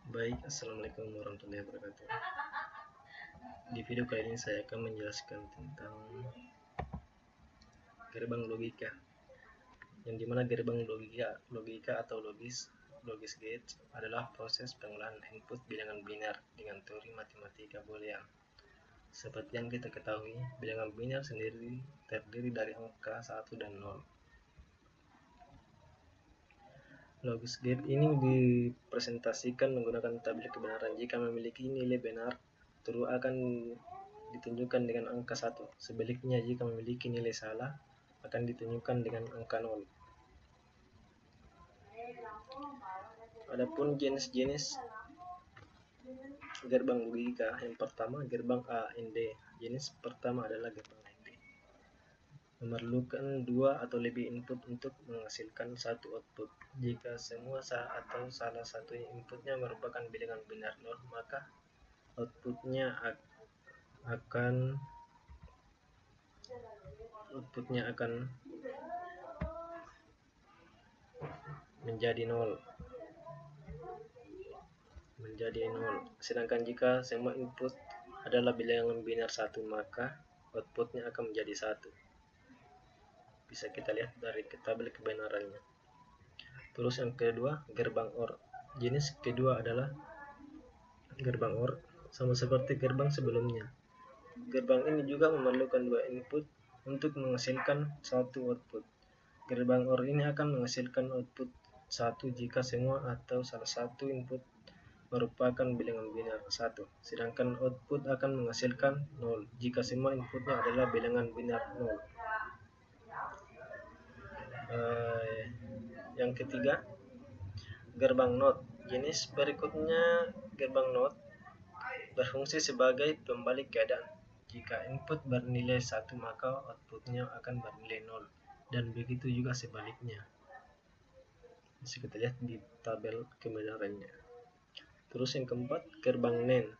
Baik, Assalamualaikum warahmatullahi wabarakatuh. Di video kali ini saya akan menjelaskan tentang gerbang logika, yang dimana gerbang logika atau logis gate adalah proses pengolahan input bilangan biner dengan teori matematika boolean. Seperti yang kita ketahui, bilangan biner sendiri terdiri dari angka 1 dan 0. Logis gate ini dipresentasikan menggunakan tabel kebenaran. Jika memiliki nilai benar, true akan ditunjukkan dengan angka 1. Sebaliknya, jika memiliki nilai salah, akan ditunjukkan dengan angka 0. Adapun jenis-jenis gerbang logika, yang pertama gerbang AND. Jenis pertama adalah gerbang AND. Memerlukan 2 atau lebih input untuk menghasilkan satu output. Jika semua atau salah satu inputnya merupakan bilangan benar 0, maka outputnya akan menjadi 0. Sedangkan jika semua input adalah bilangan biner 1, maka outputnya akan menjadi 1. Bisa kita lihat dari tabel kebenarannya. Terus yang kedua, gerbang OR. Jenis kedua adalah gerbang OR, sama seperti gerbang sebelumnya. Gerbang ini juga memerlukan 2 input untuk menghasilkan satu output. Gerbang OR ini akan menghasilkan output 1 jika semua atau salah satu input merupakan bilangan biner 1, sedangkan output akan menghasilkan 0 jika semua inputnya adalah bilangan biner 0. Yang ketiga, gerbang NOT. Jenis berikutnya gerbang NOT berfungsi sebagai pembalik keadaan. Jika input bernilai 1, maka outputnya akan bernilai 0, dan begitu juga sebaliknya. Bisa kita lihat di tabel kebenarannya. Terus yang keempat, gerbang NAND.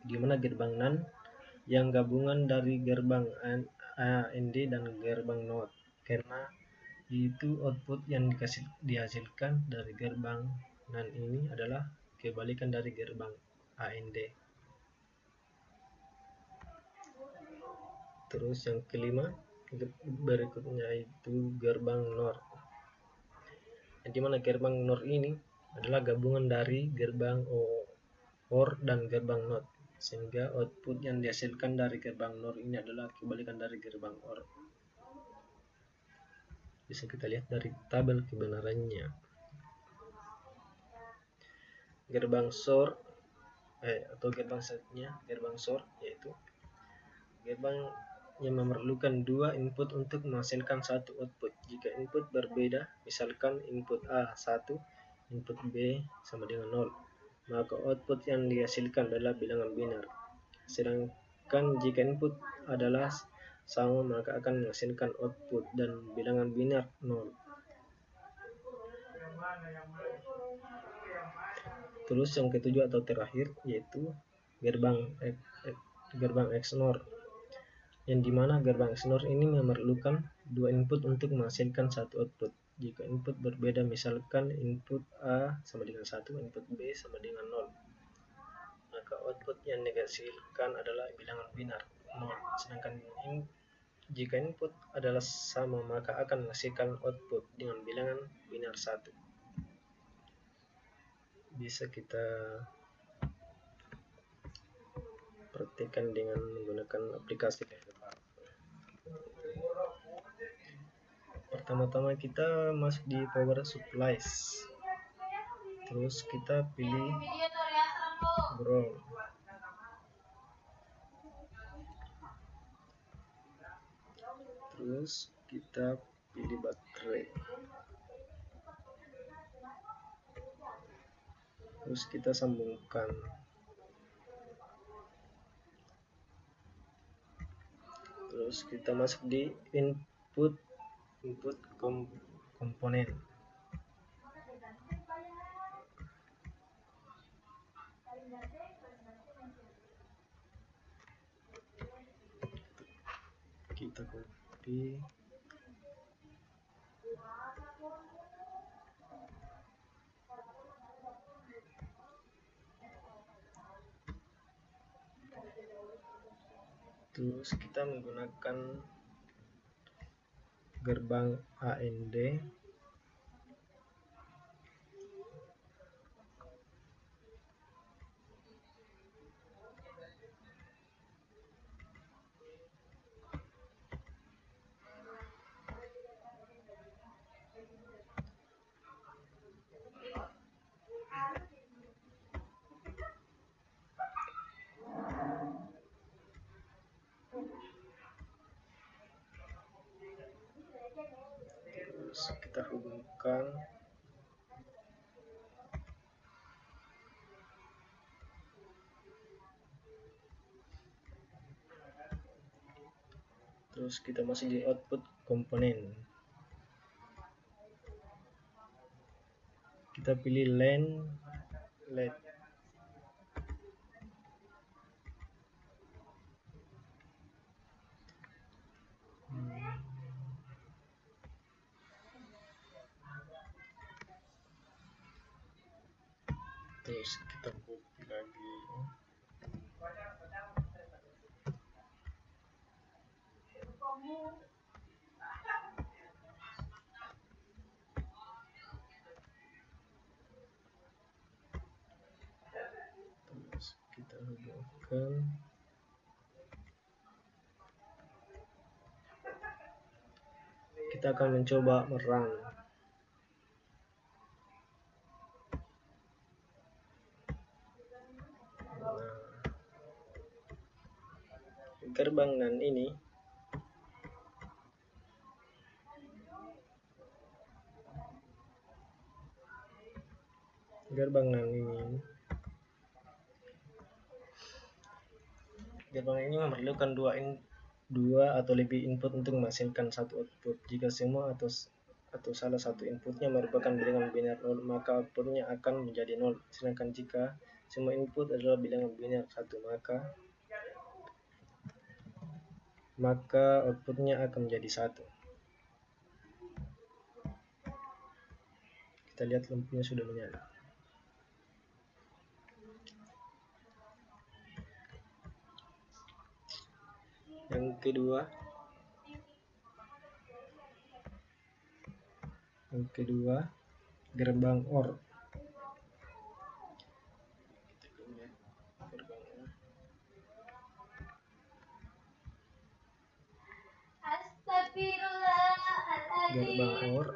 Gimana gerbang NAND? Yang gabungan dari gerbang AND dan gerbang NOT, karena itu output yang dihasilkan dari gerbang NAND ini adalah kebalikan dari gerbang AND. Terus yang kelima berikutnya itu gerbang NOR. Dimana gerbang NOR ini adalah gabungan dari gerbang OR dan gerbang NOT, sehingga output yang dihasilkan dari gerbang NOR ini adalah kebalikan dari gerbang OR. Bisa kita lihat dari tabel kebenarannya. Gerbang SOR atau gerbang selanjutnya, gerbang SOR, yaitu gerbang yang memerlukan 2 input untuk menghasilkan satu output. Jika input berbeda, misalkan input A 1, input B sama dengan 0, maka output yang dihasilkan adalah bilangan biner. Sedangkan jika input adalah sama, maka akan menghasilkan output dan bilangan biner 0. Terus yang ketujuh atau terakhir, yaitu gerbang XNOR, yang dimana gerbang XNOR ini memerlukan 2 input untuk menghasilkan satu output. Jika input berbeda, misalkan input A sama dengan 1, input B sama dengan 0, maka output yang dihasilkan adalah bilangan biner 0. Sedangkan jika input adalah sama, maka akan menghasilkan output dengan bilangan biner 1. Bisa kita praktikkan dengan menggunakan aplikasi. Pertama-tama kita masuk di power supplies, terus kita pilih ground, terus kita pilih baterai, terus kita sambungkan, terus kita masuk di input komponen. Kita copy, Terus kita menggunakan gerbang AND. Terus kita hubungkan terus kita masuk di output komponen, kita pilih LAN LED. Terus kita copy lagi, terus kita hubungkan. Kita akan mencoba merun. Gerbang NAND ini memerlukan dua atau lebih input untuk menghasilkan satu output. Jika semua atau salah satu inputnya merupakan bilangan biner 0, maka outputnya akan menjadi 0. Sedangkan jika semua input adalah bilangan biner 1, maka outputnya akan menjadi 1. Kita lihat lampunya sudah menyala. Yang kedua gerbang OR. Gerbang OR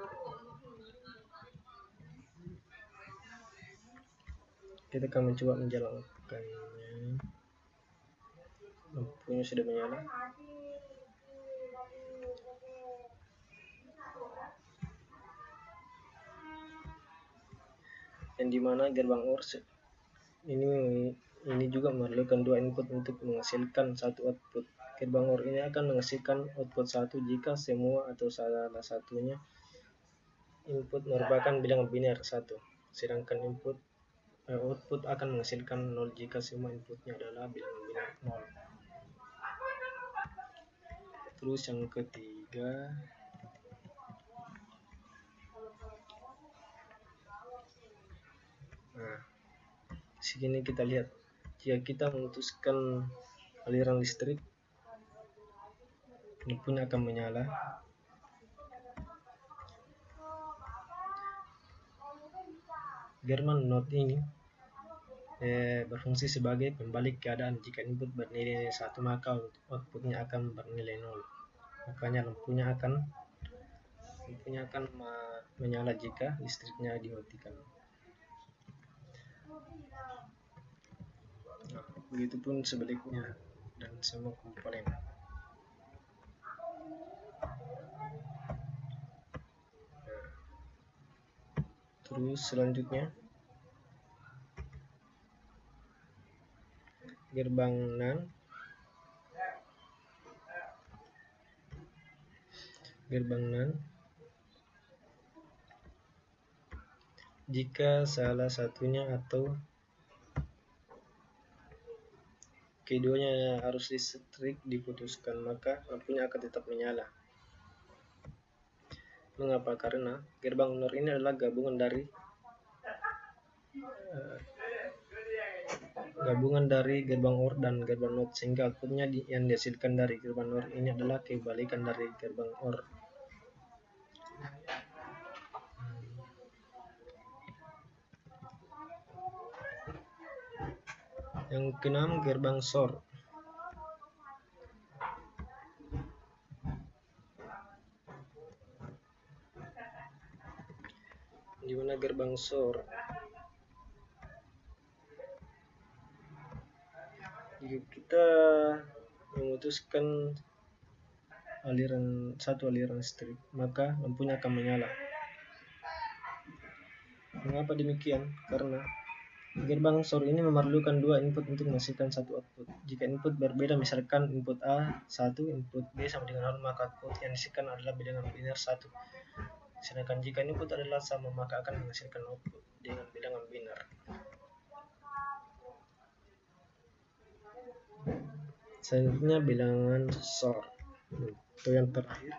kita akan mencoba menjalankannya. Lampunya sudah menyala. Yang dimana gerbang OR ini juga memerlukan dua input untuk menghasilkan satu output. Gerbang OR ini akan menghasilkan output 1 jika semua atau salah satunya input merupakan bilangan biner 1. Sedangkan output akan menghasilkan 0 jika semua inputnya adalah bilangan biner 0. Terus yang ketiga, sini kita lihat jika kita memutuskan aliran listrik, ini pun akan menyala. Gerbang NOT ini berfungsi sebagai pembalik keadaan. Jika input bernilai 1, maka outputnya akan bernilai 0. Makanya lampunya akan menyala jika listriknya dimatikan. Begitupun sebaliknya dan semua komponen. Terus selanjutnya gerbang NAND. Jika salah satunya atau keduanya arus listrik diputuskan, maka lampunya akan tetap menyala. Mengapa? Karena gerbang NOR ini adalah gabungan dari gabungan dari gerbang OR dan gerbang NOT, sehingga outputnya yang dihasilkan dari gerbang OR ini adalah kebalikan dari gerbang OR. Yang keenam, gerbang SOR. Di mana gerbang SOR? Jika kita memutuskan satu aliran listrik, maka lampunya akan menyala. Mengapa demikian? Karena gerbang SOR ini memerlukan dua input untuk menghasilkan satu output. Jika input berbeda, misalkan input A 1, input B sama dengan 0, maka output yang dihasilkan adalah bilangan biner 1. Sedangkan jika input adalah sama, maka akan menghasilkan output dengan bilangan biner. Selanjutnya bilangan SOR. Itu yang terakhir.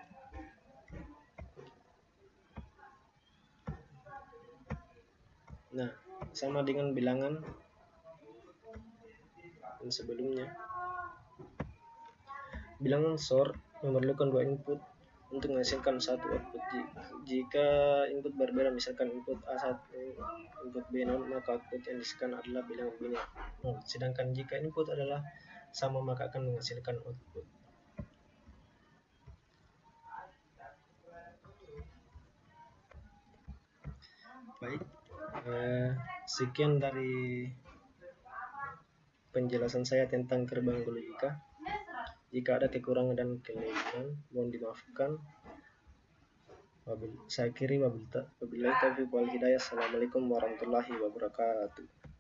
Nah, sama dengan bilangan yang sebelumnya. Bilangan SOR memerlukan dua input untuk menghasilkan satu output. Jika input berbeda, misalkan input A1, input B0, maka output yang dihasilkan adalah bilangan biner. Sedangkan jika input adalah sama, maka akan menghasilkan output. Baik, sekian dari penjelasan saya tentang gerbang logika. Jika ada kekurangan dan kelebihan, mohon dimaafkan. Saya akhiri wabillahi taufiq wal hidayah. Assalamualaikum warahmatullahi wabarakatuh.